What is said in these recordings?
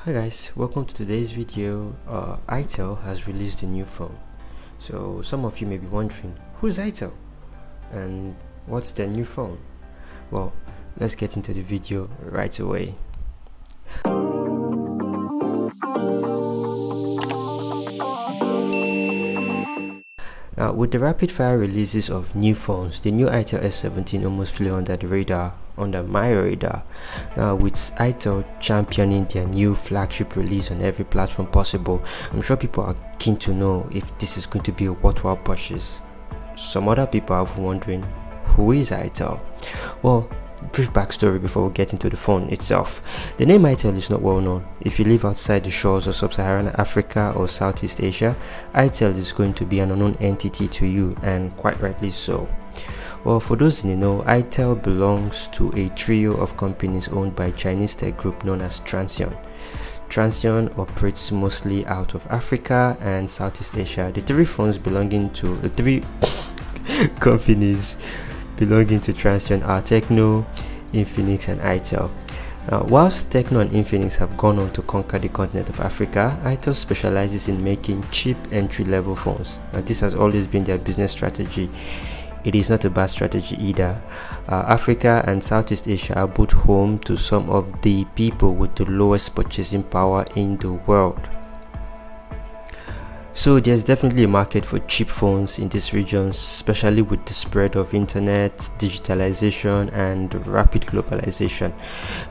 Hi guys, welcome to today's video. Itel has released a new phone. So some of you may be wondering, who is Itel and what's their new phone? Well, let's get into the video right away. With the rapid fire releases of new phones, the new Itel S17 almost flew under my radar, with Itel championing their new flagship release on every platform possible. I'm sure people are keen to know if this is going to be a worthwhile purchase. Some other people are wondering, who is Itel? Well, brief backstory before we get into the phone itself. The name Itel is not well known. If you live outside the shores of sub-Saharan Africa or Southeast Asia, Itel is going to be an unknown entity to you, and quite rightly so. Well, for those in the know, Itel belongs to a trio of companies owned by Chinese tech group known as Transsion. Transsion operates mostly out of Africa and Southeast Asia. The three companies belonging to Transsion are Techno, Infinix and Itel. Whilst Techno and Infinix have gone on to conquer the continent of Africa, Itel specializes in making cheap entry-level phones. Now, this has always been their business strategy. It is not a bad strategy either. Africa and Southeast Asia are both home to some of the people with the lowest purchasing power in the world. So there's definitely a market for cheap phones in these regions, especially with the spread of internet, digitalization and rapid globalization.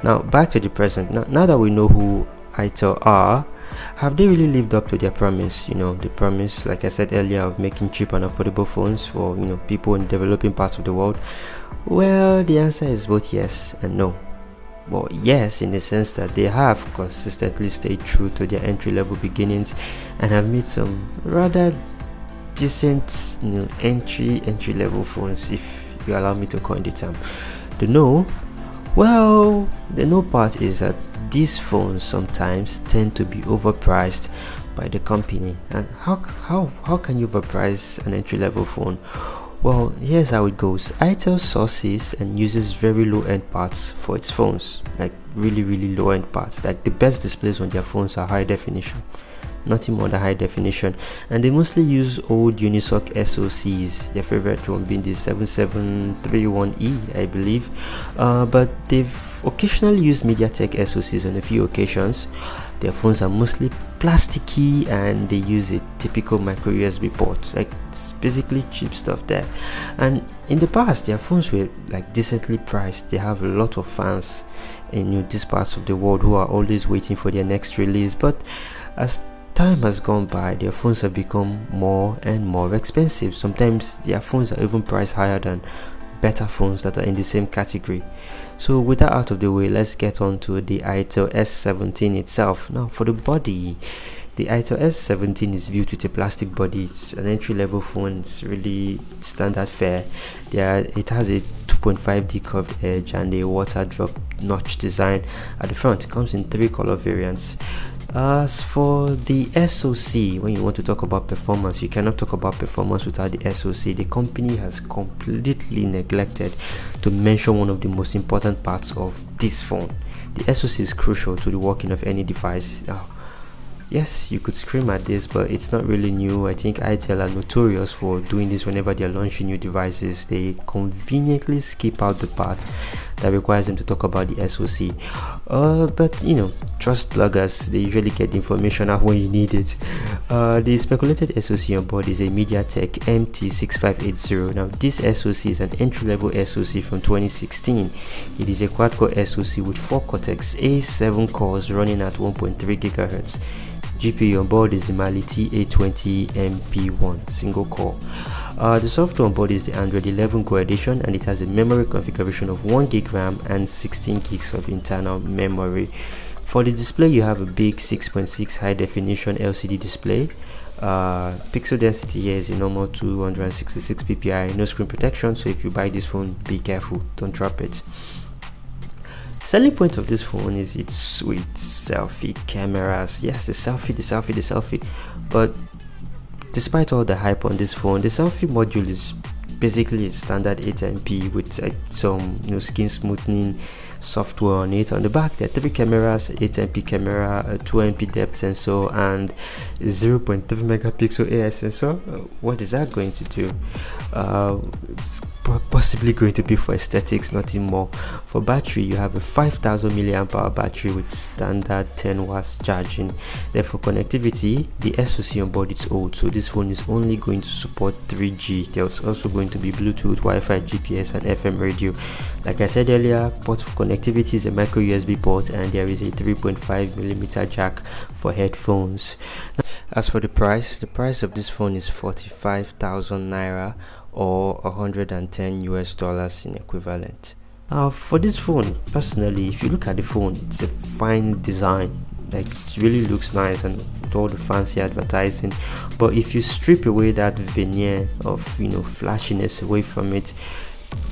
Now back to the present. Now that we know who Itel are, have they really lived up to their promise? The promise, like I said earlier, of making cheap and affordable phones for people in developing parts of the world. Well, the answer is both yes and no. Well, yes, in the sense that they have consistently stayed true to their entry-level beginnings and have made some rather decent, entry-level phones, if you allow me to coin the term. The no part is that these phones sometimes tend to be overpriced by the company. And how can you overprice an entry-level phone? Well, here's how it goes. Itel sources and uses very low-end parts for its phones, like really low-end parts. Like the best displays on their phones are high definition, nothing more than high definition, and they mostly use old Unisoc SoCs. Their favorite one being the 7731E, I believe, but they've occasionally used MediaTek SoCs on a few occasions. Their phones are mostly plasticky and they use a typical micro USB port. Like, it's basically cheap stuff there. And in the past, their phones were like decently priced. They have a lot of fans in these parts of the world who are always waiting for their next release. But as time has gone by, their phones have become more and more expensive. Sometimes their phones are even priced higher than better phones that are in the same category. So with that out of the way, let's get on to the Itel S17 itself. Now for the body, the Itel S17 is built with a plastic body. It's an entry-level phone. It's really standard fare. It has a 2.5D curved edge and a water drop notch design at the front. It comes in 3 color variants. As for the SoC, when you want to talk about performance, you cannot talk about performance without the SoC. The company has completely neglected to mention one of the most important parts of this phone. The SoC is crucial to the working of any device. Yes, you could scream at this, but it's not really new. I think Itel are notorious for doing this whenever they're launching new devices. They conveniently skip out the part that requires them to talk about the SoC. But trust bloggers, they usually get the information out when you need it. The speculated SoC on board is a MediaTek MT6580. Now, this SoC is an entry-level SoC from 2016. It is a quad-core SoC with 4 Cortex A7 cores running at 1.3 GHz. GPU on board is the Mali T820 MP1 single core. The software on board is the Android 11 Go edition, and it has a memory configuration of 1 GB RAM and 16 gigs of internal memory. For the display, you have a big 6.6 high definition LCD display. Pixel density here is a normal 266 ppi. No screen protection, so if you buy this phone, be careful, don't drop it. Selling point of this phone is its sweet selfie cameras. Yes, the selfie. But despite all the hype on this phone, the selfie module is basically a standard 8MP with some skin smoothing software on it. On the back there are 3 cameras, 8MP camera, a 2MP depth sensor, and 0.3 megapixel AI sensor. What is that going to do? It's possibly going to be for aesthetics, nothing more. For battery, you have a 5000 milliamp hour battery with standard 10 watts charging. Then for connectivity, the SoC on board is old, so this phone is only going to support 3G. There's also going to be Bluetooth, Wi-Fi, GPS, and FM radio. Like I said earlier, port for connectivity is a micro USB port, and there is a 3.5mm jack for headphones. As for the price of this phone is 45,000 naira, or $110 in equivalent. For this phone, personally, if you look at the phone, it's a fine design. Like, it really looks nice and with all the fancy advertising. But if you strip away that veneer of flashiness away from it,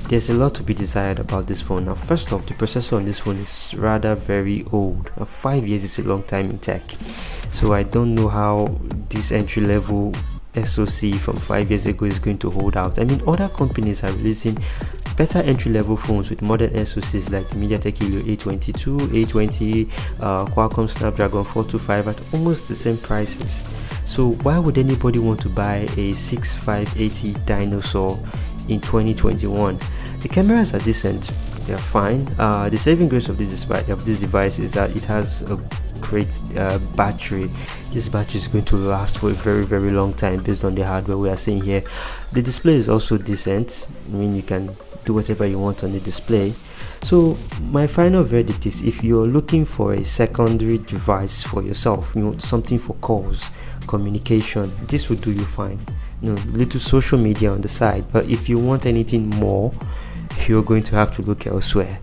there's a lot to be desired about this phone. Now, first off, the processor on this phone is rather very old. 5 years is a long time in tech, so I don't know how this entry-level SoC from 5 years ago is going to hold out. I mean, other companies are releasing better entry-level phones with modern SoCs like the MediaTek Helio A22, A20, Qualcomm Snapdragon 425 at almost the same prices. So why would anybody want to buy a 6580 dinosaur in 2021? The cameras are decent, they're fine. The saving grace of this device is that it has a great battery. This battery is going to last for a very, very long time based on the hardware we are seeing here. The display is also decent. I mean, you can do whatever you want on the display. So my final verdict is, if you're looking for a secondary device for yourself, something for calls, communication, this will do you fine. Little social media on the side. But if you want anything more, you're going to have to look elsewhere.